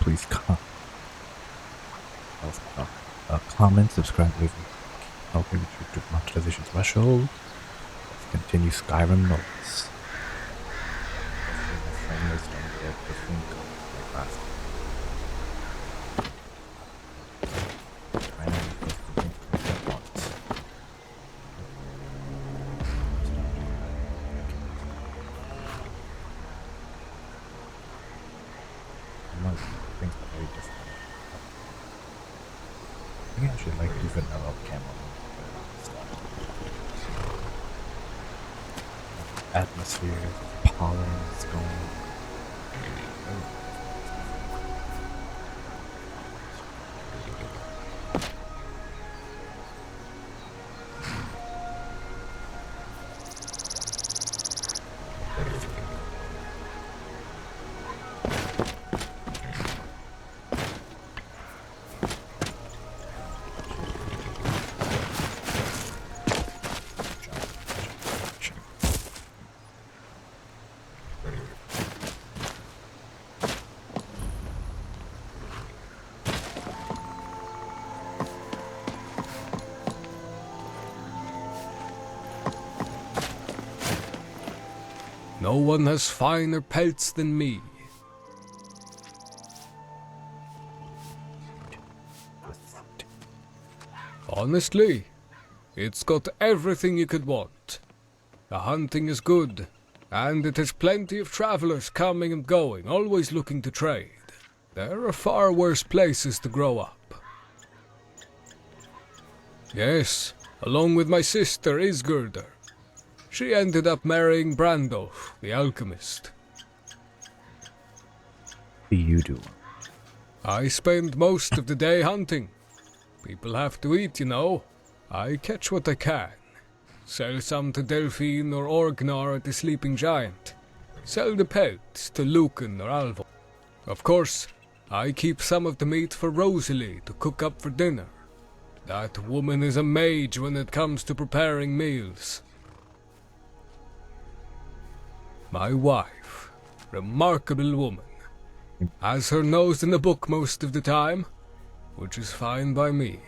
please comment, subscribe, leave helping the YouTube monetization threshold. Let's continue Skyrim notes. I actually like the vanilla camera. Atmosphere, pollen is going. No one has finer pelts than me. Honestly, it's got everything you could want. The hunting is good, and it has plenty of travelers coming and going, always looking to trade. There are far worse places to grow up. Yes, along with my sister Isgurdur. She ended up marrying Brandolf, the alchemist. What do you do? I spend most of the day hunting. People have to eat, you know. I catch what I can. Sell some to Delphine or Orgnar at the Sleeping Giant. Sell the pelts to Lucan or Alvor. Of course, I keep some of the meat for Rosalie to cook up for dinner. That woman is a mage when it comes to preparing meals. My wife, remarkable woman, has her nose in a book most of the time, which is fine by me.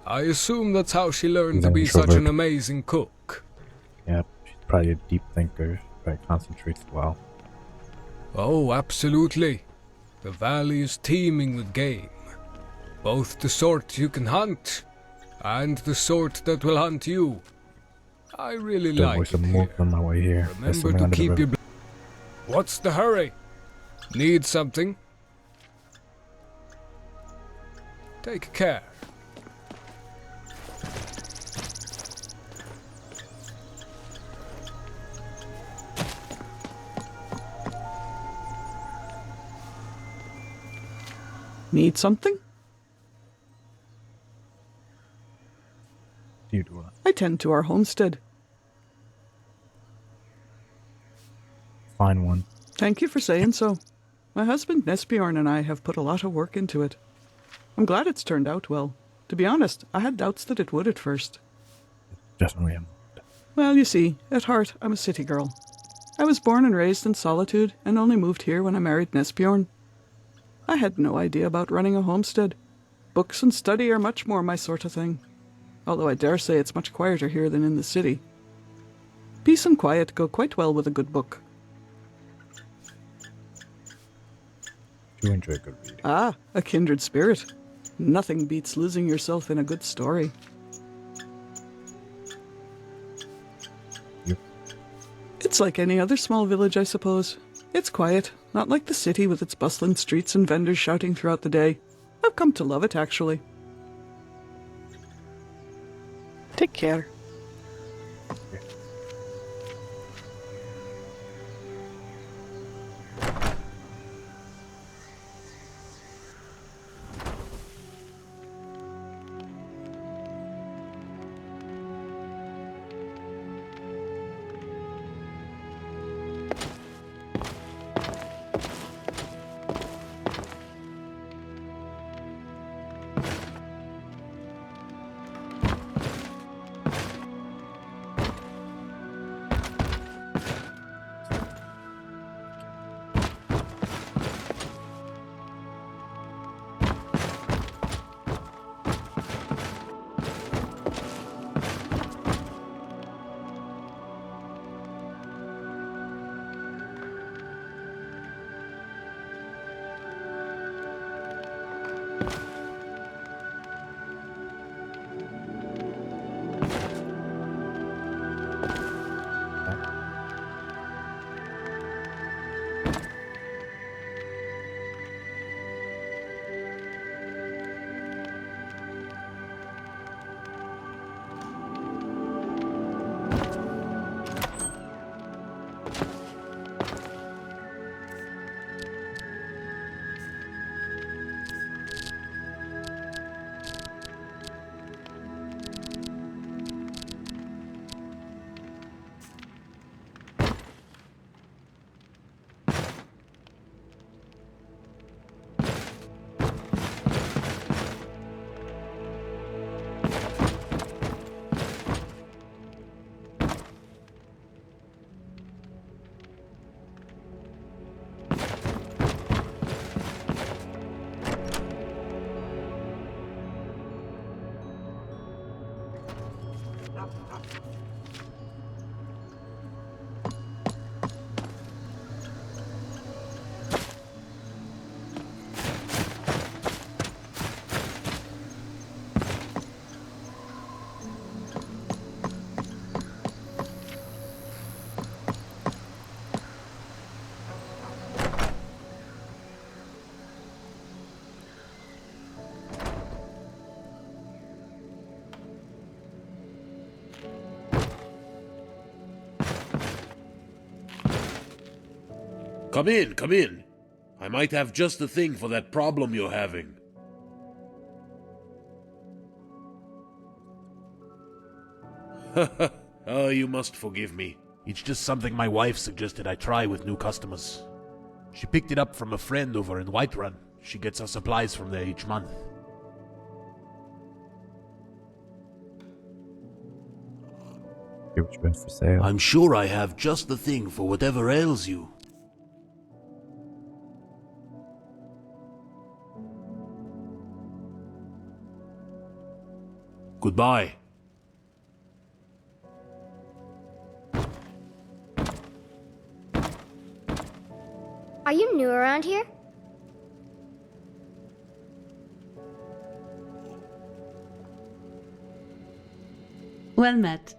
I assume that's how she learned to be such an amazing cook. Yep, she's probably a deep thinker, probably concentrates well. Oh, absolutely. The valley is teeming with game. Both the sort you can hunt, and the sort that will hunt you. I really like it here. On my way here. Remember to keep your... What's the hurry? Need something? Take care. Need something? You do I tend to our homestead. Fine one. Thank you for saying so. My husband Nesbjorn and I have put a lot of work into it. I'm glad it's turned out well. To be honest, I had doubts that it would at first. Definitely am. Well, you see, at heart, I'm a city girl. I was born and raised in solitude and only moved here when I married Nesbjorn. I had no idea about running a homestead. Books and study are much more my sort of thing. Although I dare say it's much quieter here than in the city. Peace and quiet go quite well with a good book. You enjoy good reading. Ah, a kindred spirit. Nothing beats losing yourself in a good story. Yep. It's like any other small village, I suppose. It's quiet, not like the city with its bustling streets and vendors shouting throughout the day. I've come to love it, actually. Take care. Come in, come in. I might have just the thing for that problem you're having. Oh, you must forgive me. It's just something my wife suggested I try with new customers. She picked it up from a friend over in Whiterun. She gets her supplies from there each month. Here what you have for sale. I'm sure I have just the thing for whatever ails you. Goodbye. Are you new around here? Well met.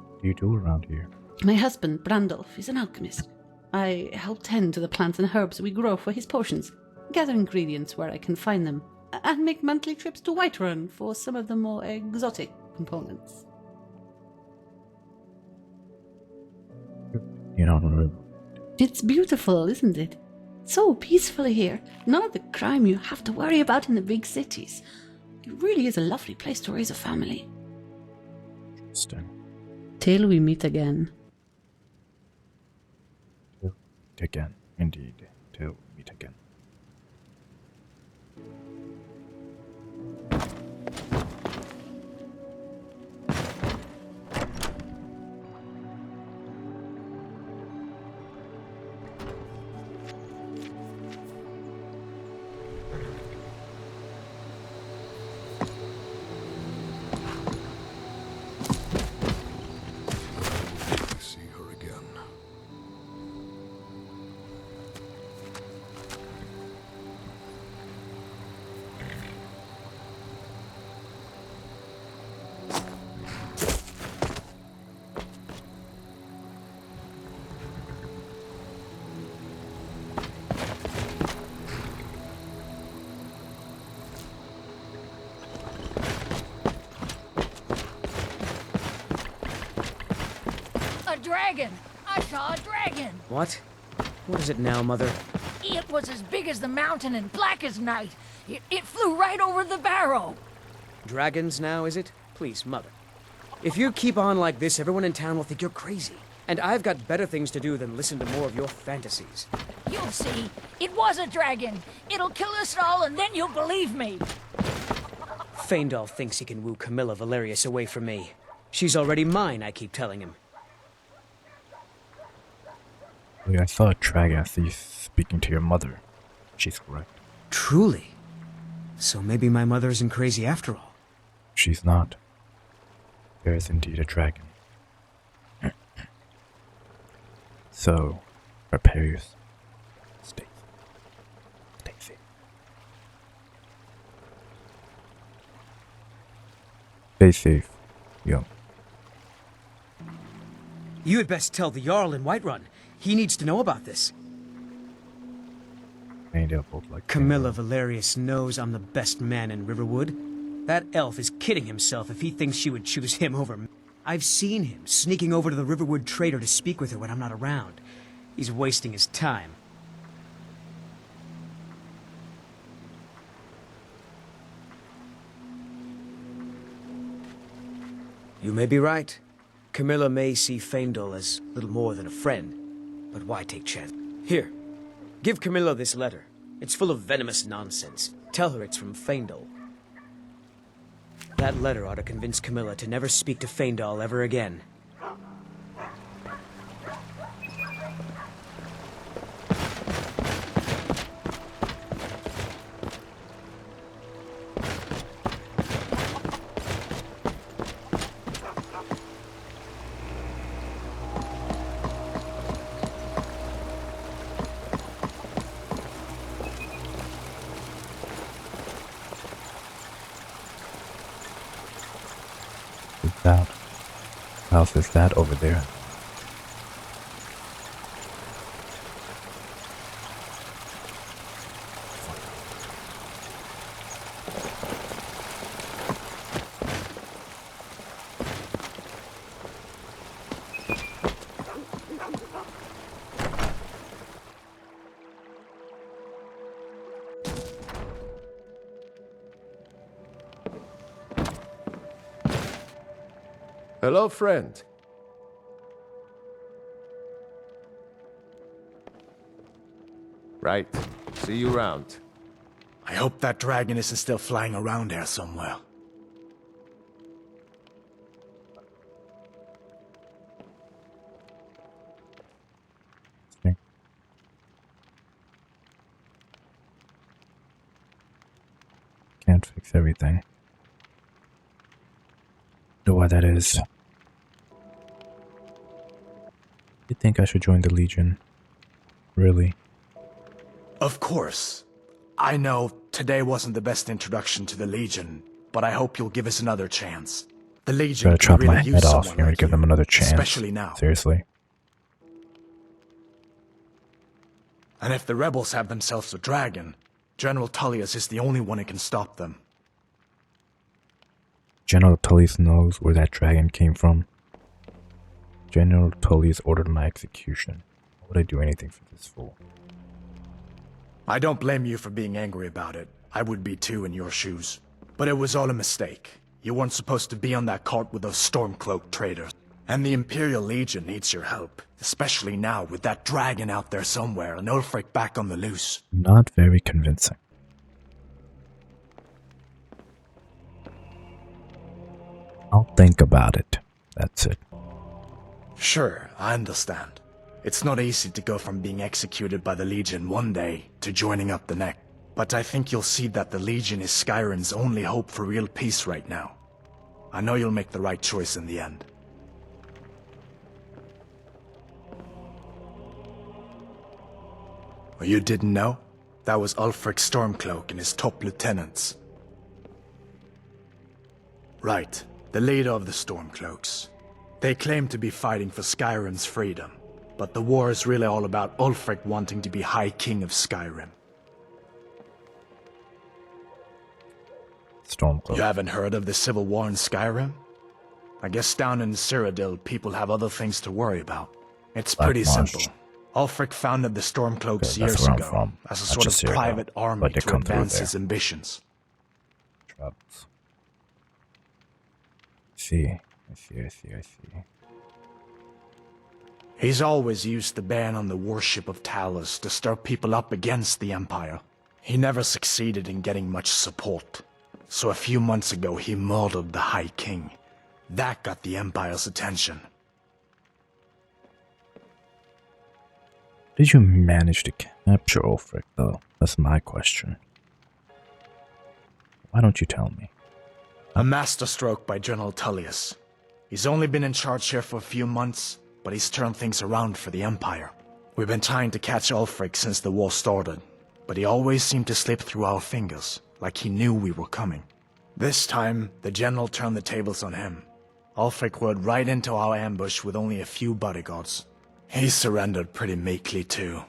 What do you do around here? My husband, Brandolf, is an alchemist. I help tend to the plants and herbs we grow for his potions, gather ingredients where I can find them, and make monthly trips to Whiterun for some of the more exotic components. You know, It's beautiful, isn't it? So peaceful here. None of the crime you have to worry about in the big cities. It really is a lovely place to raise a family. interesting. Till we meet again. Again, indeed. Till we meet again. See her again. A dragon! I saw a dragon! What? What is it now, Mother? It was as big as the mountain and black as night. It flew right over the barrow. Dragons now, is it? Please, Mother. If you keep on like this, everyone in town will think you're crazy. And I've got better things to do than listen to more of your fantasies. You'll see. It was a dragon. It'll kill us all, and then you'll believe me. Faendal thinks he can woo Camilla Valerius away from me. She's already mine, I keep telling him. I saw a dragon thief speaking to your mother. She's correct. Truly? So maybe my mother isn't crazy after all. She's not. There is indeed a dragon. So, prepare yourself. Stay safe. Stay safe, young. You had best tell the Jarl in Whiterun. He needs to know about this. Ain't they both like Camilla Valerius knows I'm the best man in Riverwood. That elf is kidding himself if he thinks she would choose him over me. I've seen him sneaking over to the Riverwood trader to speak with her when I'm not around. He's wasting his time. You may be right. Camilla may see Faendal as little more than a friend, but why take chance? Here, give Camilla this letter. It's full of venomous nonsense. Tell her it's from Faendal. That letter ought to convince Camilla to never speak to Faendal ever again. That house is that over there? Hello, friend. Right. See you around. I hope that dragon isn't still flying around there somewhere. Okay. Can't fix everything. Know why that is. You think I should join the Legion? Really? Of course. I know today wasn't the best introduction to the Legion, but I hope you'll give us another chance. The Legion Gotta chop could my really head use off someone here and like give you, them another chance. especially now. Seriously. And if the rebels have themselves a dragon, General Tullius is the only one who can stop them. General Tullius knows where that dragon came from. General Tullius ordered my execution. Why would I do anything for this fool? I don't blame you for being angry about it. I would be too in your shoes. But it was all a mistake. You weren't supposed to be on that cart with those Stormcloak traders. And the Imperial Legion needs your help. Especially now with that dragon out there somewhere and Ulfric back on the loose. Not very convincing. I'll think about it. That's it. Sure, I understand. It's not easy to go from being executed by the Legion one day to joining up the next. But I think you'll see that the Legion is Skyrim's only hope for real peace right now. I know you'll make the right choice in the end. Or you didn't know? That was Ulfric Stormcloak and his top lieutenants. Right, the leader of the Stormcloaks. They claim to be fighting for Skyrim's freedom, but the war is really all about Ulfric wanting to be High King of Skyrim. Stormcloak. You haven't heard of the civil war in Skyrim? I guess down in Cyrodiil, people have other things to worry about. It's pretty simple. Ulfric founded the Stormcloaks years ago as a sort of private army to advance his ambitions. Troubles. I see. He's always used the ban on the worship of Talos to stir people up against the Empire. He never succeeded in getting much support. So a few months ago he murdered the High King. That got the Empire's attention. Did you manage to capture Ulfric, though? That's my question. Why don't you tell me? A masterstroke by General Tullius. He's only been in charge here for a few months, but he's turned things around for the Empire. We've been trying to catch Ulfric since the war started, but he always seemed to slip through our fingers, like he knew we were coming. This time, the general turned the tables on him. Ulfric rode right into our ambush with only a few bodyguards. He surrendered pretty meekly too.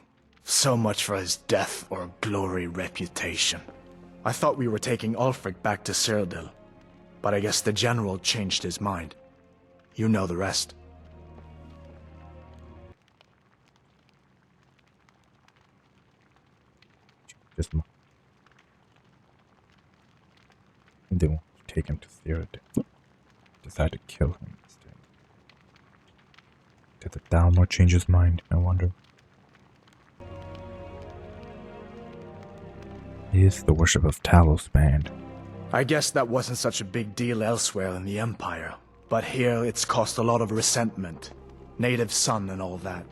So much for his death or glory reputation. I thought we were taking Ulfric back to Cyrodiil, but I guess the general changed his mind. You know the rest. Just they won't take him to Cyrodiil. Decide to kill him instead. Did the Thalmor change his mind? I wonder. Is the worship of Talos banned? I guess that wasn't such a big deal elsewhere in the Empire, but here it's caused a lot of resentment. Native son and all that.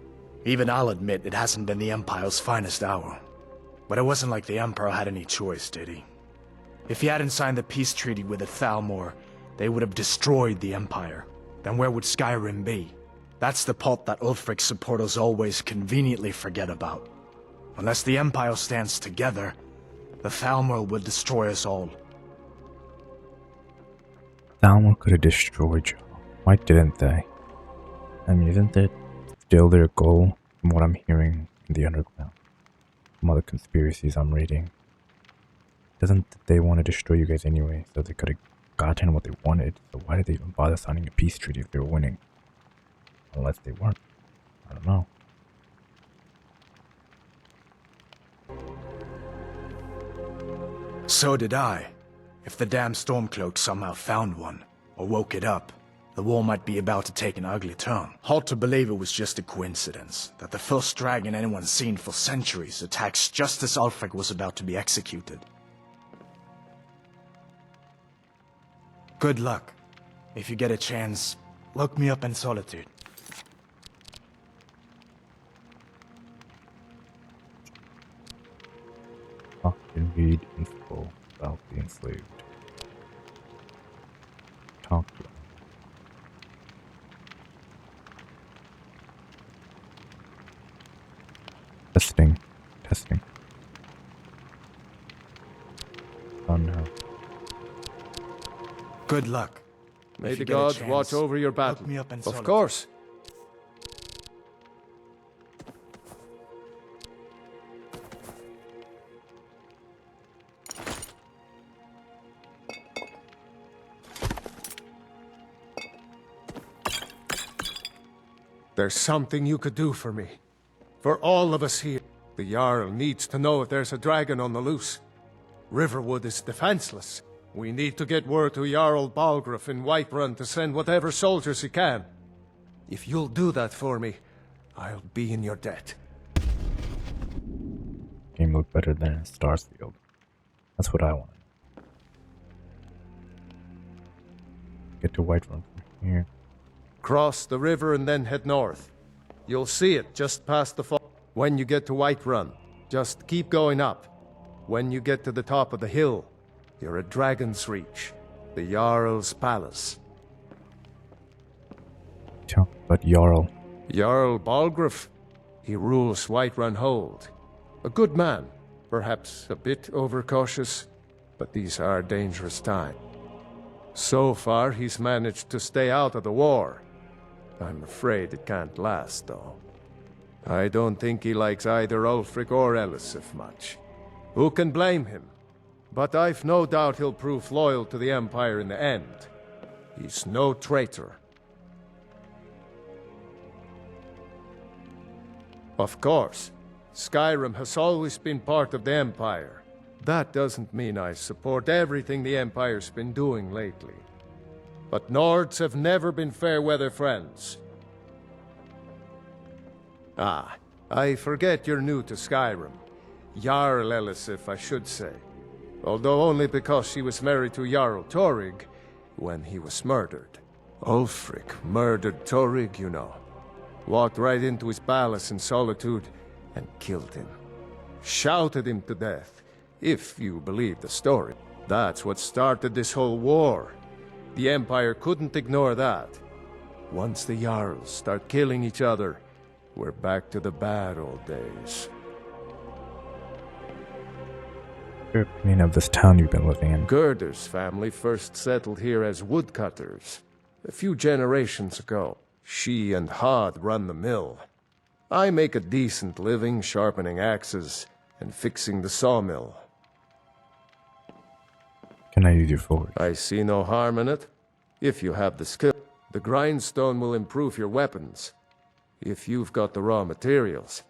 Even I'll admit it hasn't been the Empire's finest hour. But it wasn't like the Emperor had any choice, did he? If he hadn't signed the peace treaty with the Thalmor, they would have destroyed the Empire. Then where would Skyrim be? That's the part that Ulfric's supporters always conveniently forget about. Unless the Empire stands together, the Thalmor will destroy us all. Thalmor could have destroyed you. Why didn't they? I mean, isn't that still their goal, from what I'm hearing in the underground? From other conspiracies I'm reading. Doesn't they want to destroy you guys anyway, so they could have gotten what they wanted, so why did they even bother signing a peace treaty if they were winning? Unless they weren't. I don't know. So did I. If the damn Stormcloak somehow found one, or woke it up, the war might be about to take an ugly turn. Hard to believe it was just a coincidence, that the first dragon anyone's seen for centuries attacks just as Ulfric was about to be executed. Good luck. If you get a chance, look me up in Solitude. Often read info about the enslaved. Talk to them. Testing. Oh no. Good luck. May If the you get a gods chance, watch over your look battle. me up in Of Solitude. course. There's something you could do for me. For all of us here. The Jarl needs to know if there's a dragon on the loose. Riverwood is defenseless. We need to get word to Jarl Balgruuf in Whiterun to send whatever soldiers he can. If you'll do that for me, I'll be in your debt. Game looked better than in Starsfield. That's what I want. Get to Whiterun from here. Cross the river and then head north. You'll see it just past the fall. When you get to Whiterun, just keep going up. When you get to the top of the hill, you're at Dragon's Reach, the Jarl's palace. Tell me about Jarl. Jarl Balgruuf. He rules Whiterun Hold. A good man, perhaps a bit overcautious, but these are dangerous times. So far, he's managed to stay out of the war. I'm afraid it can't last, though. I don't think he likes either Ulfric or Elisif much. Who can blame him? But I've no doubt he'll prove loyal to the Empire in the end. He's no traitor. Of course, Skyrim has always been part of the Empire. That doesn't mean I support everything the Empire's been doing lately. But Nords have never been fair-weather friends. Ah, I forget you're new to Skyrim. Jarl Elisif, I should say. Although only because she was married to Jarl Torrig when he was murdered. Ulfric murdered Torrig, you know. Walked right into his palace in Solitude and killed him. Shouted him to death, if you believe the story. That's what started this whole war. The Empire couldn't ignore that. Once the Jarls start killing each other, we're back to the bad old days. What's your opinion of this town you've been living in? Gerder's family first settled here as woodcutters a few generations ago. She and Hod run the mill. I make a decent living sharpening axes and fixing the sawmill. Can I use your forge? I see no harm in it. If you have the skill, the grindstone will improve your weapons. If you've got the raw materials,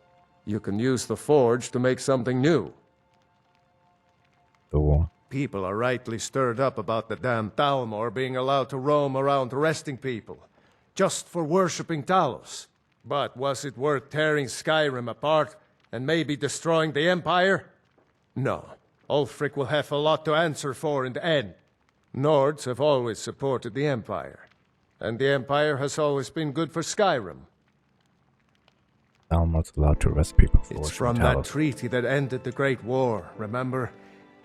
you can use the forge to make something new. The war. People are rightly stirred up about the damn Thalmor being allowed to roam around arresting people, just for worshipping Talos. But was it worth tearing Skyrim apart and maybe destroying the Empire? No. Ulfric will have a lot to answer for in the end. Nords have always supported the Empire, and the Empire has always been good for Skyrim. Thalmor's allowed to arrest people for It's worshiping from that Talos. treaty that ended the Great War, remember?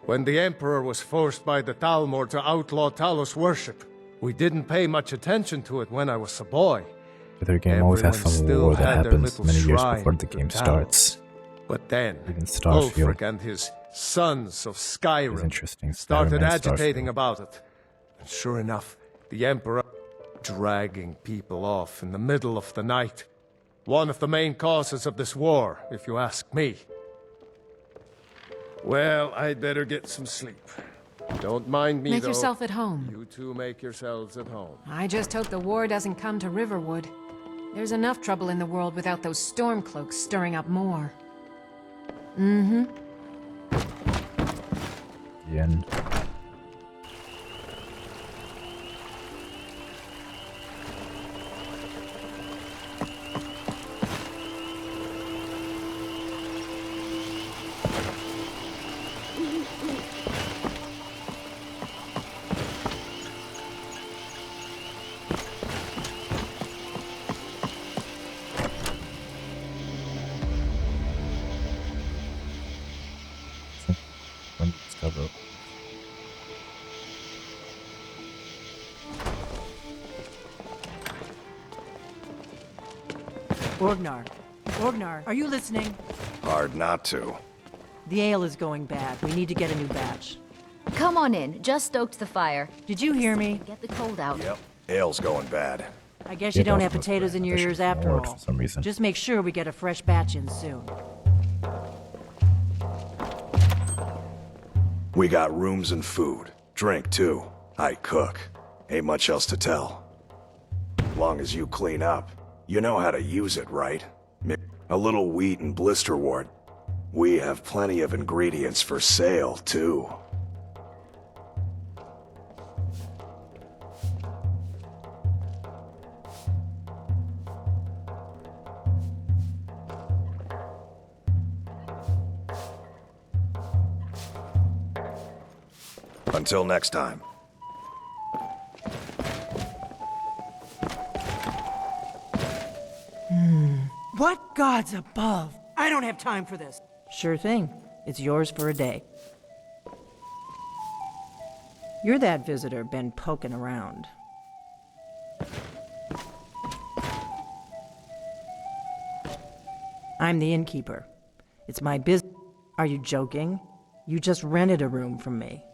When the Emperor was forced by the Thalmor to outlaw Talos worship. We didn't pay much attention to it when I was a boy. Their game always has Everyone some still war that had their happens little many years shrine before the to game Talos. starts. But then, Even Starfield Ulfric and his sons of is Skyrim interesting. started Skyrim and agitating Starfield. about it. And sure enough, the Emperor dragging people off in the middle of the night. One of the main causes of this war, if you ask me. Well, I'd better get some sleep. Don't mind me, Make though. yourself at home. You two make yourselves at home. I just hope the war doesn't come to Riverwood. There's enough trouble in the world without those stormcloaks stirring up more. Mm-hmm. The end. When you discover Orgnar, are you listening? Hard not to. The ale is going bad. We need to get a new batch. Come on in. Just stoked the fire. Did you hear me? Get the cold out. Yep. Ale's going bad. I guess Yeah, you don't that have was potatoes in your I should ears after ignore it all. for some reason. Just make sure we get a fresh batch in soon. We got rooms and food. Drink, too. I cook. Ain't much else to tell. Long as you clean up. You know how to use it, right? A little wheat and blister wart. We have plenty of ingredients for sale, too. Until next time. What gods above? I don't have time for this. Sure thing. It's yours for a day. You're that visitor been poking around. I'm the innkeeper. It's my business. Are you joking? You just rented a room from me.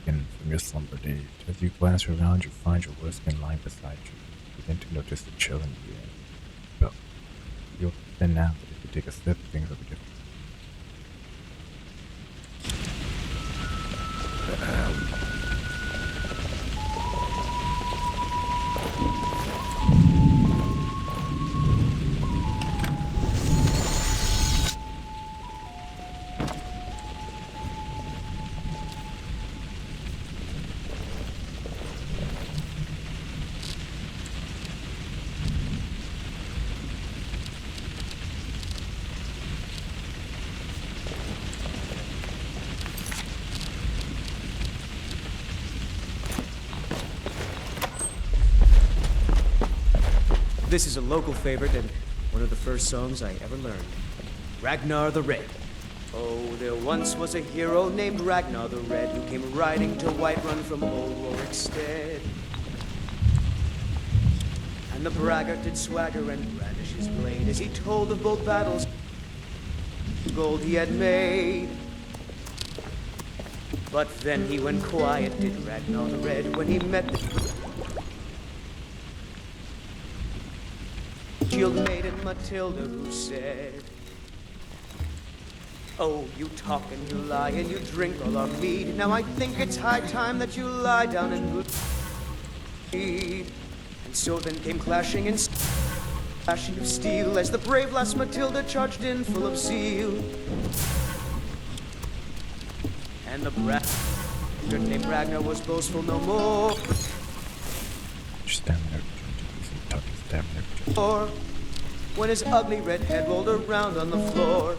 From your slumber days, as you glance around, you find your workman lying beside you. You begin to notice the chill in the air. But you'll then now that if you take a sip, things will be different. This is a local favorite and one of the first songs I ever learned. Ragnar the Red. Oh, there once was a hero named Ragnar the Red who came riding to Whiterun from old Rorikstead. And the braggart did swagger and brandish his blade as he told of bold battles, gold he had made. But then he went quiet, did Ragnar the Red, when he met the shield maiden Matilda, who said, "Oh, you talk and you lie and you drink all our mead. Now I think it's high time that you lie down and bleed." And so then came clashing and flashing of steel as the brave lass Matilda charged in full of zeal. And the braggart named Ragnar was boastful no more. Just stand there. Stand there. Or when his ugly red head rolled around on the floor,